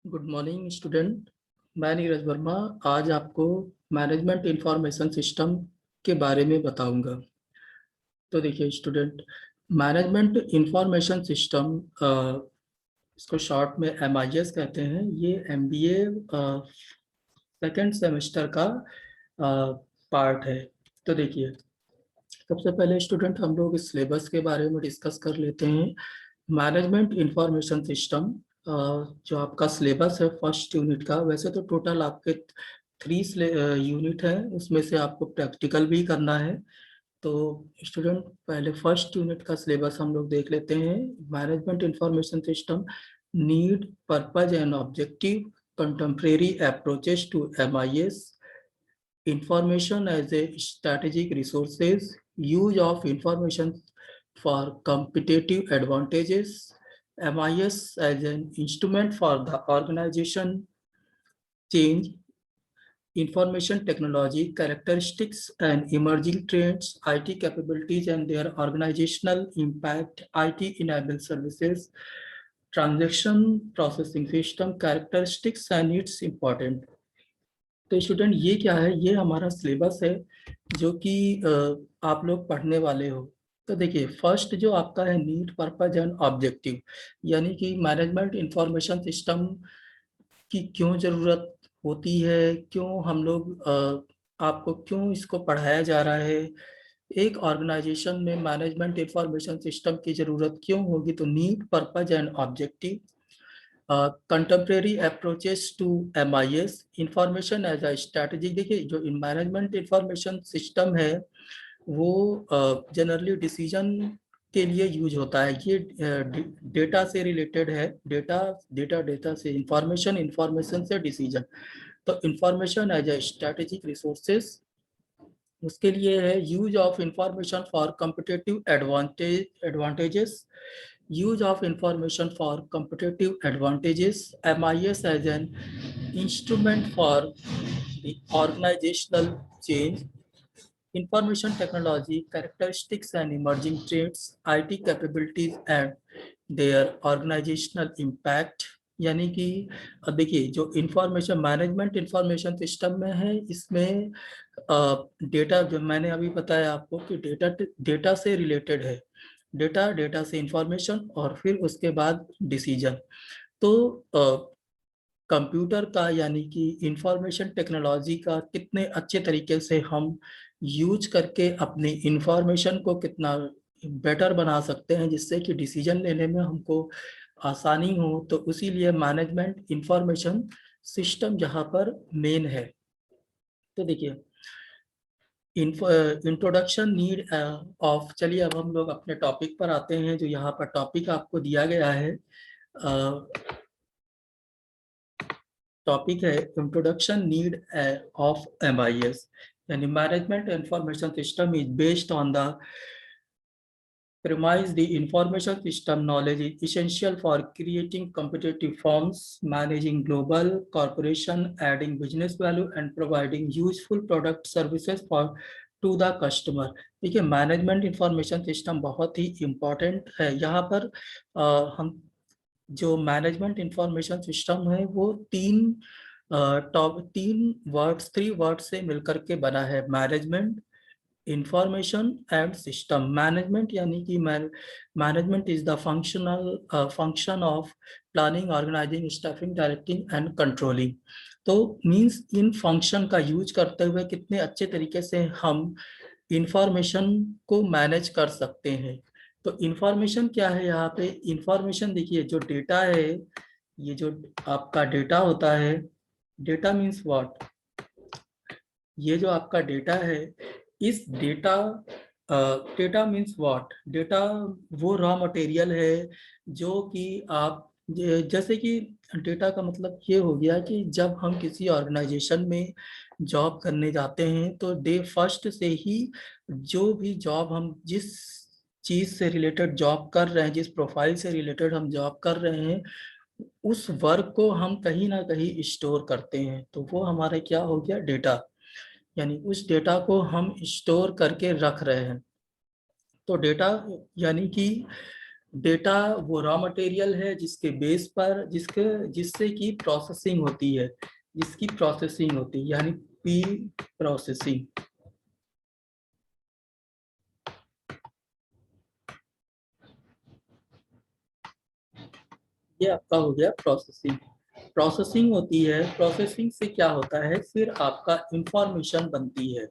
Good morning student. मैं नीरज वर्मा आज आपको मैनेजमेंट इंफॉर्मेशन सिस्टम के बारे में बताऊंगा। तो देखिए स्टूडेंट, मैनेजमेंट इंफॉर्मेशन सिस्टम, इसको शॉर्ट में MIS कहते हैं। ये MBA सेकेंड सेमेस्टर का पार्ट है। तो देखिए, सबसे पहले स्टूडेंट हम लोग इस सिलेबस के बारे में डिस्कस कर लेते हैं। मैनेजमेंट इंफॉर्मेशन सिस्टम जो आपका सिलेबस है फर्स्ट यूनिट का, वैसे तो टोटल आपके 3 यूनिट है, उसमें से आपको प्रैक्टिकल भी करना है। तो स्टूडेंट पहले फर्स्ट यूनिट का सिलेबस हम लोग देख लेते हैं। Management information system, need, purpose and objective, contemporary approaches to MIS, information as a strategic resources, use of information for competitive advantages, MIS as an instrument for the organization change, information technology, characteristics and emerging trends, IT capabilities and their organizational impact, IT enabled services, transaction processing system, characteristics and its important। तो student ये क्या है, ये हमारा syllabus है जो कि आप लोग पढ़ने वाले हो। तो देखिए, फर्स्ट जो आपका है नीड, पर्पज एंड ऑब्जेक्टिव, यानी कि मैनेजमेंट इंफॉर्मेशन सिस्टम की क्यों ज़रूरत होती है, क्यों हम लोग आपको क्यों इसको पढ़ाया जा रहा है, एक ऑर्गेनाइजेशन में मैनेजमेंट इंफॉर्मेशन सिस्टम की ज़रूरत क्यों होगी। तो need, purpose and objective, contemporary approaches to MIS, information as a strategy. देखिए, जो मैनेजमेंट इंफॉर्मेशन सिस्टम है वो जनरली डिसीजन के लिए यूज होता है। ये डेटा से रिलेटेड है, डेटा से इंफॉर्मेशन से डिसीजन। तो information as a strategic resources, उसके लिए है use of information for competitive advantages, use of information for competitive advantages, MIS as an instrument for the organizational change, information technology, characteristics and emerging traits, IT capabilities and their organizational impact। यानी कि अब देखिए, जो information management information system में है, इसमें data जो मैंने अभी बताया आपको कि डेटा से रिलेटेड है, डेटा से इंफॉर्मेशन और फिर उसके बाद डिसीजन। तो कंप्यूटर का यानी कि इंफॉर्मेशन टेक्नोलॉजी का कितने अच्छे तरीके से हम यूज करके अपनी इंफॉर्मेशन को कितना बेटर बना सकते हैं, जिससे कि डिसीजन लेने में हमको आसानी हो। तो उसीलिए मैनेजमेंट इंफॉर्मेशन सिस्टम यहाँ पर मेन है। तो देखिए, इंट्रोडक्शन नीड ऑफ, चलिए अब हम लोग अपने टॉपिक पर आते हैं। जो यहाँ पर टॉपिक आपको दिया गया है, टॉपिक है इंट्रोडक्शन नीड ऑफ MIS, यानी management information system is based on the premise the information system knowledge is essential for creating competitive firms, managing global corporation, adding business value and providing useful product services for to the customer. देखिए, management information system बहुत ही important है। यहाँ पर हम जो management information system है वो थ्री वर्ड्स से मिलकर के बना है, management, information and system. Management यानी कि management is the function of planning, organizing, staffing, directing and controlling. तो मींस इन फंक्शन का यूज करते हुए कितने अच्छे तरीके से हम इंफॉर्मेशन को मैनेज कर सकते हैं। तो इंफॉर्मेशन क्या है यहाँ पे, इंफॉर्मेशन देखिए, जो डेटा है, ये जो आपका डेटा होता है, डेटा मीन्स व्हाट, ये जो आपका डेटा है, इस डेटा मीन्स व्हाट, डेटा वो रॉ मटेरियल है जो कि आप जैसे कि डेटा का मतलब ये हो गया कि जब हम किसी ऑर्गेनाइजेशन में जॉब करने जाते हैं तो डे फर्स्ट से ही जो भी जॉब हम जिस चीज से रिलेटेड जॉब कर रहे हैं, जिस प्रोफाइल से रिलेटेड हम जॉब कर रहे हैं, उस वर्क को हम कहीं ना कहीं स्टोर करते हैं। तो वो हमारा क्या हो गया, डेटा, यानी उस डेटा को हम स्टोर करके रख रहे हैं। तो डेटा यानी कि डेटा वो रॉ मटेरियल है जिसके बेस पर जिससे की प्रोसेसिंग होती है, जिसकी प्रोसेसिंग होती है, यानी पी प्रोसेसिंग। ये आपका हो गया प्रोसेसिंग। प्रोसेसिंग होती है, प्रोसेसिंग से क्या होता है, फिर आपका इंफॉर्मेशन बनती है,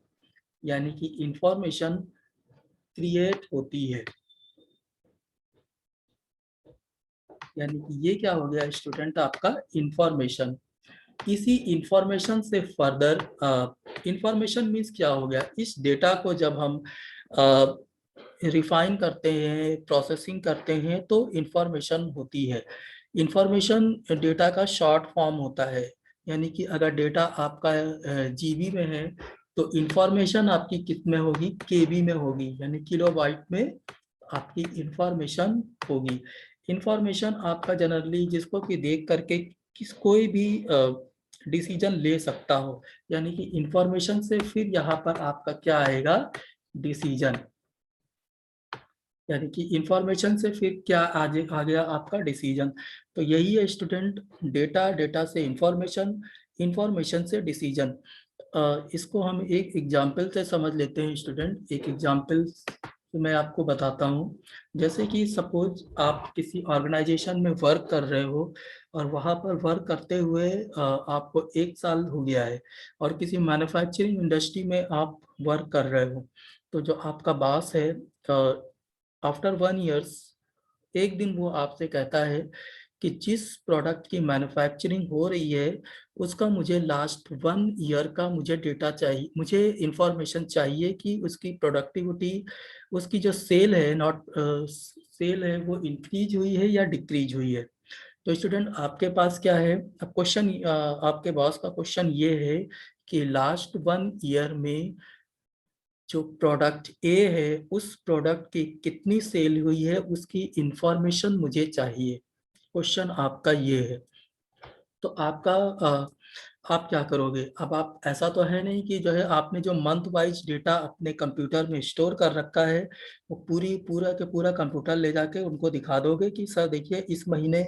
यानी कि इंफॉर्मेशन क्रिएट होती है। यानी कि ये क्या हो गया स्टूडेंट, आपका इंफॉर्मेशन। इसी इंफॉर्मेशन से फर्दर, इंफॉर्मेशन मीन्स क्या हो गया, इस डेटा को जब हम रिफाइन करते हैं, प्रोसेसिंग करते हैं, तो इंफॉर्मेशन होती है। इंफॉर्मेशन डेटा का शॉर्ट फॉर्म होता है, यानी कि अगर डेटा आपका जीबी में है तो इंफॉर्मेशन आपकी कित में होगी, केबी में होगी, यानी किलोबाइट में आपकी इंफॉर्मेशन होगी। इंफॉर्मेशन आपका जनरली जिसको कि देख करके कोई भी डिसीजन ले सकता हो, यानी कि इंफॉर्मेशन से फिर यहाँ पर आपका क्या आएगा, डिसीजन। यानी कि इंफॉर्मेशन से फिर क्या आ गया आपका डिसीजन। तो यही है स्टूडेंट, डेटा, डेटा से इंफॉर्मेशन, इंफॉर्मेशन से डिसीजन। इसको हम एक एग्जाम्पल से समझ लेते हैं स्टूडेंट। एक एग्जाम्पल मैं आपको बताता हूँ। जैसे कि सपोज आप किसी ऑर्गेनाइजेशन में वर्क कर रहे हो और वहाँ पर वर्क करते हुए आपको 1 साल हो गया है, और किसी मैन्युफैक्चरिंग इंडस्ट्री में आप वर्क कर रहे हो। तो जो आपका बॉस है, आफ्टर 1 ईयर्स एक दिन वो आपसे कहता है कि जिस प्रोडक्ट की मैन्युफैक्चरिंग हो रही है उसका मुझे लास्ट 1 ईयर का मुझे डेटा चाहिए, मुझे इंफॉर्मेशन चाहिए कि उसकी प्रोडक्टिविटी, उसकी जो सेल है, नॉट सेल है, वो इंक्रीज हुई है या डिक्रीज हुई है। तो स्टूडेंट आपके पास क्या है, अब क्वेश्चन, आपके बॉस का क्वेश्चन ये है कि लास्ट 1 ईयर में जो प्रोडक्ट ए है उस प्रोडक्ट की कितनी सेल हुई है, उसकी इंफॉर्मेशन मुझे चाहिए। क्वेश्चन आपका ये है। तो आपका आप क्या करोगे, अब आप, ऐसा तो है नहीं कि जो है आपने जो मंथ वाइज डेटा अपने कंप्यूटर में स्टोर कर रखा है वो पूरा के पूरा कंप्यूटर ले जाके उनको दिखा दोगे कि सर देखिए इस महीने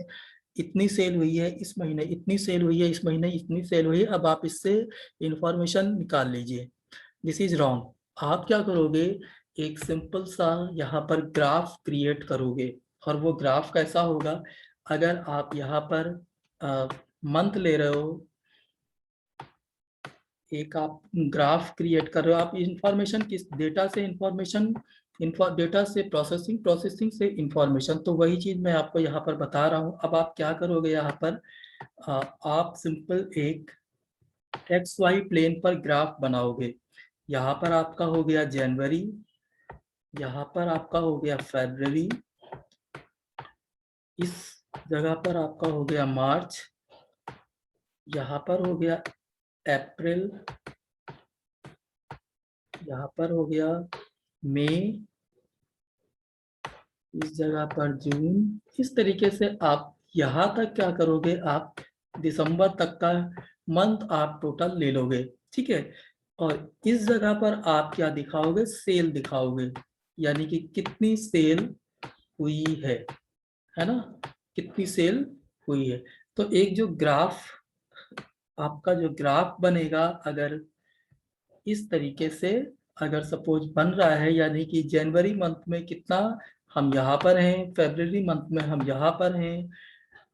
इतनी सेल हुई है, इस महीने इतनी सेल हुई है, इस महीने इतनी सेल हुई है, अब आप इससे इंफॉर्मेशन निकाल लीजिए। This is wrong. आप क्या करोगे, एक सिंपल सा यहाँ पर ग्राफ क्रिएट करोगे। और वो ग्राफ कैसा होगा, अगर आप यहाँ पर मंथ ले रहे हो, एक आप ग्राफ क्रिएट कर रहे हो, आप इंफॉर्मेशन किस डेटा से, इंफॉर्मेशन डेटा से प्रोसेसिंग, प्रोसेसिंग से इंफॉर्मेशन, तो वही चीज मैं आपको यहाँ पर बता रहा हूँ। अब आप क्या करोगे यहाँ पर, आप सिंपल एक एक्स वाई प्लेन पर ग्राफ बनाओगे। यहाँ पर आपका हो गया जनवरी, यहाँ पर आपका हो गया फरवरी, इस जगह पर आपका हो गया मार्च, यहाँ पर हो गया अप्रैल, यहाँ पर हो गया मई, इस जगह पर जून। इस तरीके से आप यहाँ तक क्या करोगे, आप दिसंबर तक का मंथ आप टोटल ले लोगे, ठीक है। और इस जगह पर आप क्या दिखाओगे, सेल दिखाओगे, यानी कि कितनी सेल हुई है ना, कितनी सेल हुई है। तो एक जो ग्राफ, आपका जो ग्राफ बनेगा, अगर इस तरीके से अगर सपोज बन रहा है, यानी कि जनवरी मंथ में कितना हम यहाँ पर हैं, फरवरी मंथ में हम यहाँ पर हैं,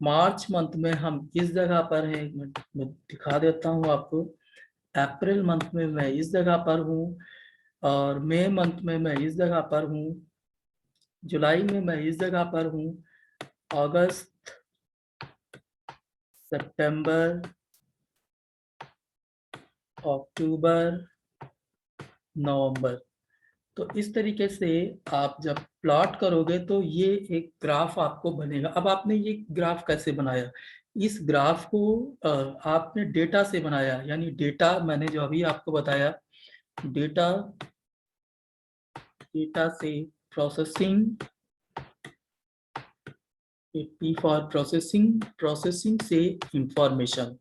मार्च मंथ में हम इस जगह पर हैं, एक मिनट मैं दिखा देता हूँ आपको, अप्रैल मंथ में मैं इस जगह पर हूँ, और मई मंथ में मैं इस जगह पर हूँ, जुलाई में मैं इस जगह पर हूँ, अगस्त, सितंबर, अक्टूबर, नवंबर। तो इस तरीके से आप जब प्लॉट करोगे तो ये एक ग्राफ आपको बनेगा। अब आपने ये ग्राफ कैसे बनाया, इस ग्राफ को आपने डेटा से बनाया, यानी डेटा मैंने जो अभी आपको बताया, डेटा, डेटा से processing, P for processing, processing से इंफॉर्मेशन।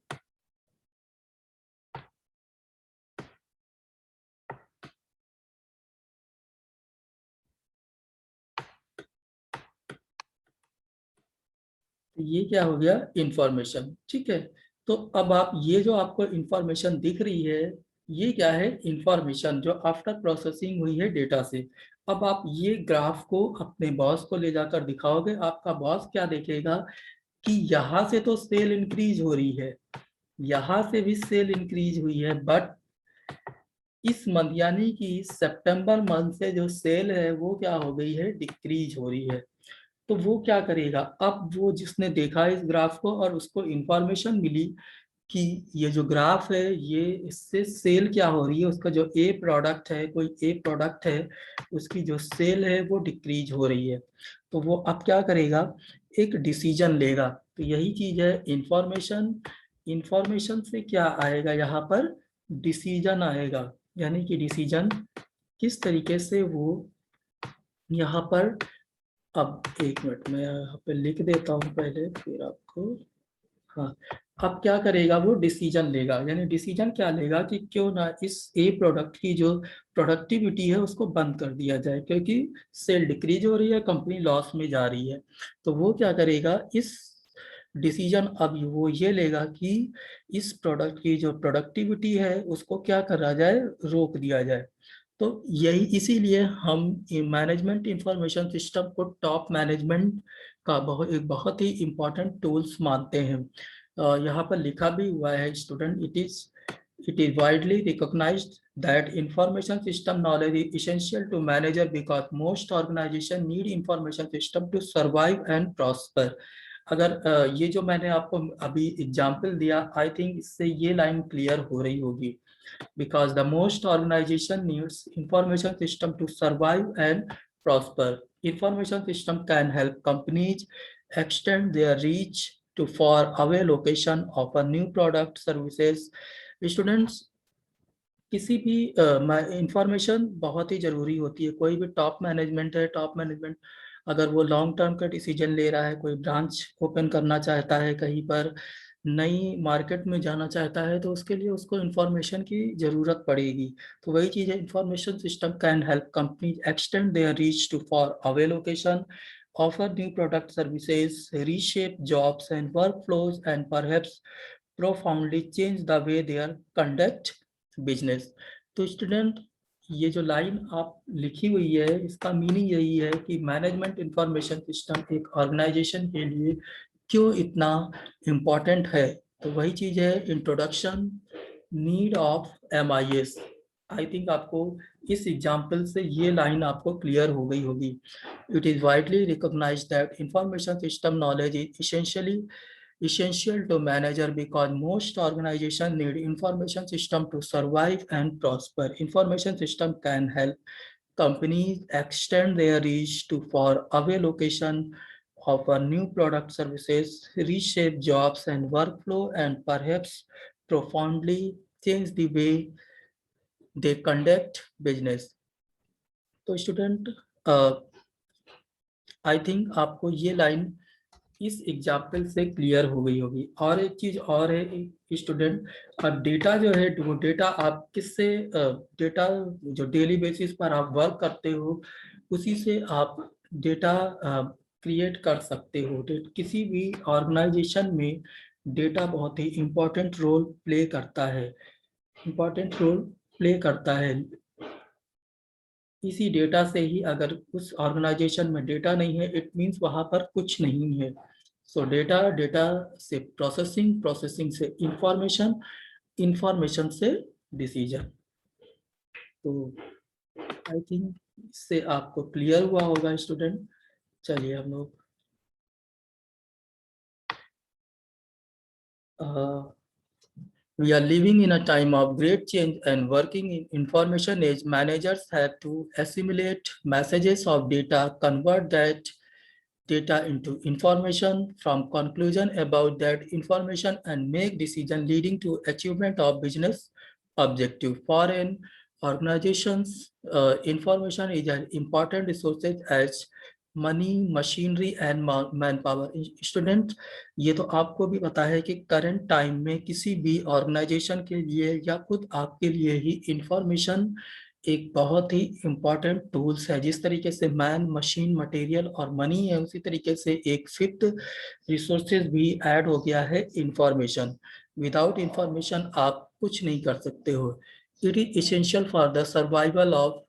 ये क्या हो गया, इंफॉर्मेशन। ठीक है, तो अब आप ये जो आपको इंफॉर्मेशन दिख रही है, ये क्या है, इंफॉर्मेशन जो आफ्टर प्रोसेसिंग हुई है डेटा से। अब आप ये ग्राफ को अपने बॉस को ले जाकर दिखाओगे, आपका बॉस क्या देखेगा कि यहाँ से तो सेल इंक्रीज हो रही है, यहाँ से भी सेल इंक्रीज हुई है, बट इस मंथ यानी कि सितंबर मंथ से जो सेल है वो क्या हो गई है, डिक्रीज हो रही है। तो वो क्या करेगा, अब वो जिसने देखा इस ग्राफ को और उसको इंफॉर्मेशन मिली कि ये जो ग्राफ है ये इससे सेल क्या हो रही है, उसका जो ए प्रोडक्ट है, कोई ए प्रोडक्ट है, उसकी जो सेल है वो डिक्रीज हो रही है, तो वो अब क्या करेगा, एक डिसीजन लेगा। तो यही चीज है इंफॉर्मेशन। इंफॉर्मेशन से क्या आएगा, यहाँ पर डिसीजन आएगा, यानी कि डिसीजन किस तरीके से वो यहाँ पर, अब एक मिनट में यहाँ पे लिख देता हूँ पहले फिर आपको। हाँ, अब क्या करेगा, वो डिसीजन लेगा, यानी डिसीजन क्या लेगा कि क्यों ना इस ए प्रोडक्ट की जो प्रोडक्टिविटी है उसको बंद कर दिया जाए, क्योंकि सेल डिक्रीज हो रही है, कंपनी लॉस में जा रही है। तो वो क्या करेगा, इस डिसीजन अब वो ये लेगा कि इस प्रोडक्ट की जो प्रोडक्टिविटी है उसको क्या करा जाए, रोक दिया जाए। तो यही इसीलिए हम मैनेजमेंट इंफॉर्मेशन सिस्टम को टॉप मैनेजमेंट का बहुत ही इम्पोर्टेंट टूल्स मानते हैं। यहाँ पर लिखा भी हुआ है student, it is widely recognized that information system knowledge is essential to manager because most organization need information system to survive and prosper। अगर ये जो मैंने आपको अभी एग्जांपल दिया, आई थिंक इससे ये लाइन क्लियर हो रही होगी। Because the most organization needs information system to survive and prosper. Information system can help companies extend their reach to far away location, offer new product services। Students, किसी भी information बहुत ही जरूरी होती है। कोई भी टॉप मैनेजमेंट है, top management अगर वो लॉन्ग टर्म का डिसीजन ले रहा है, कोई ब्रांच ओपन करना चाहता है, कहीं पर नई मार्केट में जाना चाहता है, तो उसके लिए उसको इंफॉर्मेशन की जरूरत पड़ेगी। तो वही चीज़ है, information system can help company extend their reach to far away location, offer new product services, reshape jobs and work flows and perhaps profoundly change the way they are conduct business. तो student, ये जो line आप लिखी हुई है इसका meaning यही है कि मैनेजमेंट इंफॉर्मेशन सिस्टम एक ऑर्गेनाइजेशन के लिए क्यों इतना इम्पोर्टेंट है। तो वही चीज है, introduction need of MIS। I think आपको इस एग्जाम्पल से ये लाइन आपको क्लियर हो गई होगी। It is widely recognized that information system knowledge is essential to manager because most organizations need information system to survive and prosper. Information system can help companies extend their reach to far away location, offer new product services, reshape jobs and workflow, and perhaps profoundly change the way they conduct business। तो student, I think आपको ये line इस example से clear हो गई होगी। और एक चीज और है स्टूडेंट, अब डेटा जो है वो डेटा आप किससे, डेटा जो डेली बेसिस पर आप वर्क करते हो उसी से आप डेटा क्रिएट कर सकते हो। किसी भी ऑर्गेनाइजेशन में डेटा बहुत ही इम्पोर्टेंट रोल प्ले करता है, इम्पोर्टेंट रोल प्ले करता है। इसी डेटा से ही, अगर उस ऑर्गेनाइजेशन में डेटा नहीं है, इट मीन्स वहां पर कुछ नहीं है। सो डेटा, डेटा से प्रोसेसिंग, प्रोसेसिंग से इंफॉर्मेशन, इंफॉर्मेशन से डिसीजन। तो आई थिंक इससे आपको क्लियर हुआ होगा स्टूडेंट। चलिए हम लोग we are living in a time of great change and working in information age. Managers have to assimilate messages of data, convert that data into information, from conclusion about that information, and make decision leading to achievement of business objective. For an organizations, information is an important resources as money, machinery and man power. Student, ये तो आपको भी पता है कि current time में किसी भी ऑर्गेनाइजेशन के लिए या खुद आपके लिए ही इंफॉर्मेशन एक बहुत ही इम्पॉर्टेंट टूल्स है। जिस तरीके से मैन, मशीन, मटेरियल और मनी है, उसी तरीके से एक फिफ्थ रिसोर्सेज भी ऐड हो गया है, इंफॉर्मेशन। विदाउट इंफॉर्मेशन आप कुछ नहीं कर सकते हो। It is essential for the survival of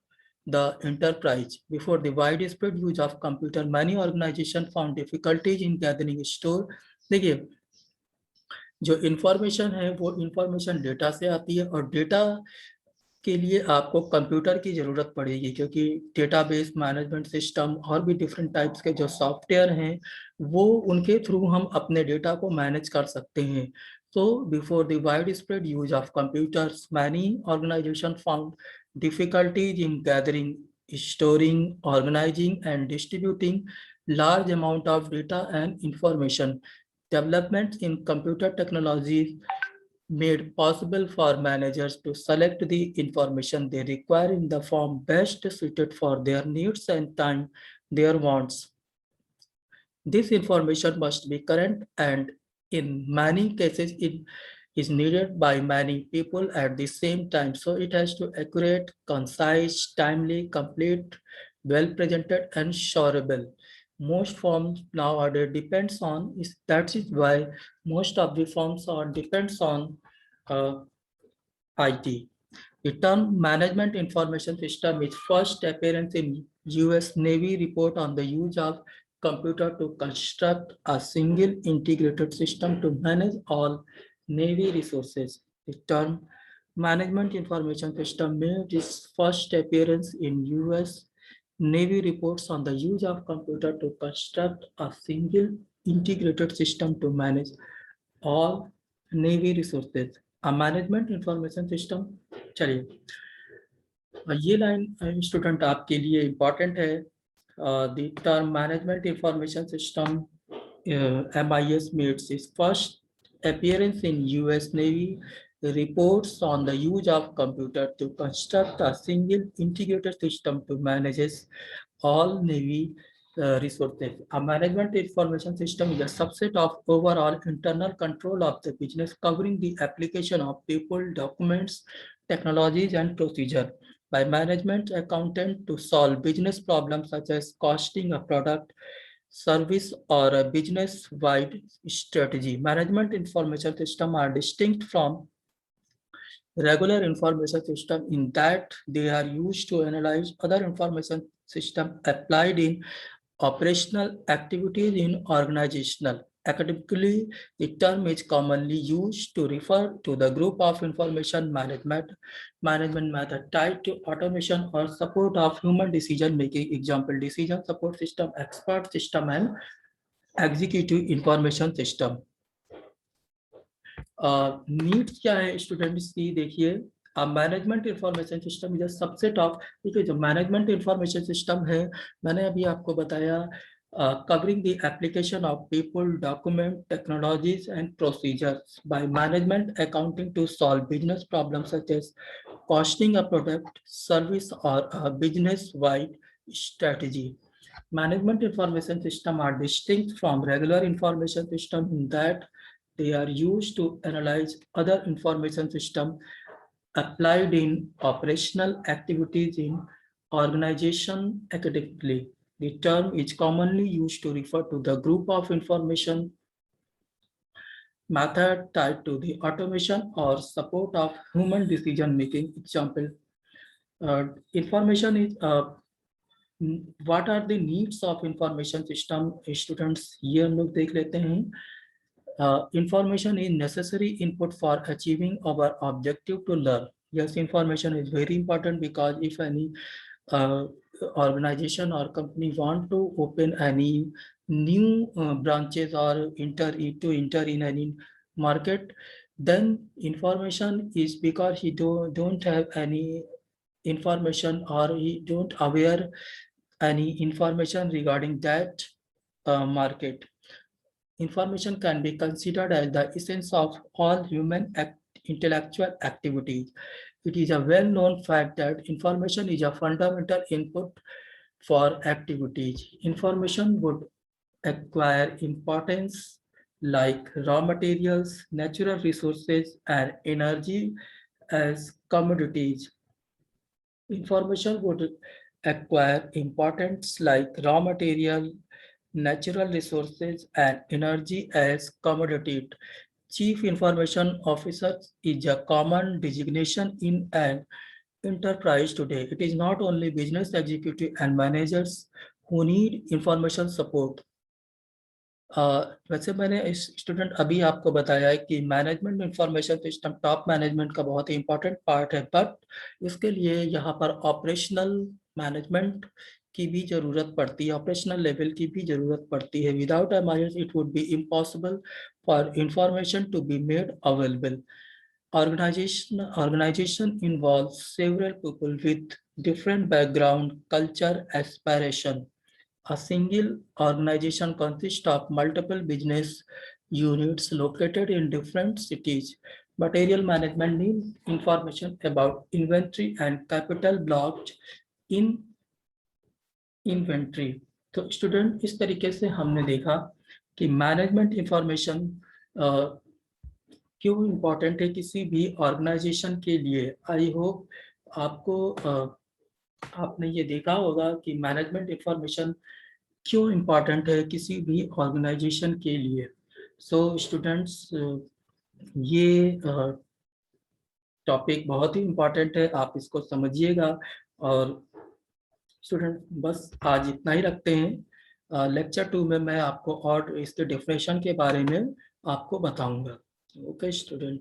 the enterprise. Before the widespread use of computer, many organizations found difficulties in gathering store. देखिए, जो इंफॉर्मेशन है वो इंफॉर्मेशन डेटा से आती है, और डेटा के लिए आपको कंप्यूटर की ज़रूरत पड़ेगी, क्योंकि डेटाबेस मैनेजमेंट सिस्टम और भी डिफरेंट टाइप्स के जो सॉफ्टवेयर हैं, वो उनके थ्रू हम अपने डेटा को मैनेज कर सकते हैं। So before the widespread use of computers, many organizations found difficulties in gathering, storing, organizing, and distributing large amount of data and information. Developments in computer technology made possible for managers to select the information they require in the form best suited for their needs and time, their wants. This information must be current, and in many cases it is needed by many people at the same time. So it has to accurate, concise, timely, complete, well presented, and shareable. Most forms nowadays depends on is that is why most of the forms are depends on IT. The term Management Information System is first appearance in US Navy report on the use of computer to construct a single integrated system to manage all Navy resources. The term Management Information System made its first appearance in US Navy reports on the use of computer to construct a single integrated system to manage all Navy resources. A management information system, चलिए ये line student आपके लिए important है। The term management information system MIS made its first appearance in US Navy reports on the use of computer to construct a single integrated system to manage all Navy resources. A management information system is a subset of overall internal control of the business, covering the application of people, documents, technologies, and procedure by management accountant to solve business problems such as costing a product, service, or a business-wide strategy. Management information systems are distinct from regular information system in that they are used to analyze other information system applied in operational activities in organizational. Academically, the term is commonly used to refer to the group of information management method tied to automation or support of human decision making. Example: decision support system, expert system, and executive information system. Needs क्या है students की, देखिए management information system is a subset of, देखिए जो management information system है, मैंने अभी आपको बताया, covering the application of people, document, technologies, and procedures by management accounting to solve business problems such as costing a product, service, or a business-wide strategy. Management information systems are distinct from regular information systems in that they are used to analyze other information systems applied in operational activities in organization. Academically, the term is commonly used to refer to the group of information method tied to the automation or support of human decision making. Example, information is what are the needs of information system? Students here हम लोग देख लेते हैं. Information is necessary input for achieving our objective to learn. Yes, information is very important because if any organization or company want to open any new branches or enter in any market, then information is because he don't have any information or he don't aware any information regarding that market. Information can be considered as the essence of all human intellectual activities. It is a well-known fact that information is a fundamental input for activities. Information would acquire importance like raw materials, natural resources, and energy as commodities. Information would acquire importance like raw material, natural resources, and energy as commodity. Chief Information Officer is a common designation in an enterprise today. It is not only business executive and managers who need information support. वैसे मैंने इस student अभी आपको बताया है कि management information system top management का बहुत ही इंपॉर्टेंट पार्ट है, बट इसके लिए यहाँ पर ऑपरेशनल मैनेजमेंट की भी जरूरत पड़ती है, ऑपरेशनल लेवल की भी जरूरत पड़ती है. Without MIS it would be impossible for information to be made available. Organization involves several people with different background, culture, aspiration. A single organization consists of multiple business units located in different cities. Material management needs information about inventory and capital blocked in inventory. तो student इस तरीके से हमने देखा कि management information क्यों important है किसी भी ऑर्गेनाइजेशन के लिए. आई होप आपको आपने ये देखा होगा कि मैनेजमेंट इंफॉर्मेशन क्यों इम्पोर्टेंट है किसी भी ऑर्गेनाइजेशन के लिए. सो स्टूडेंट्स, ये टॉपिक बहुत ही इम्पोर्टेंट है, आप इसको समझिएगा. और स्टूडेंट बस आज इतना ही रखते हैं. लेक्चर 2 में मैं आपको और इसके डेफिनेशन के बारे में आपको बताऊंगा. Okay student.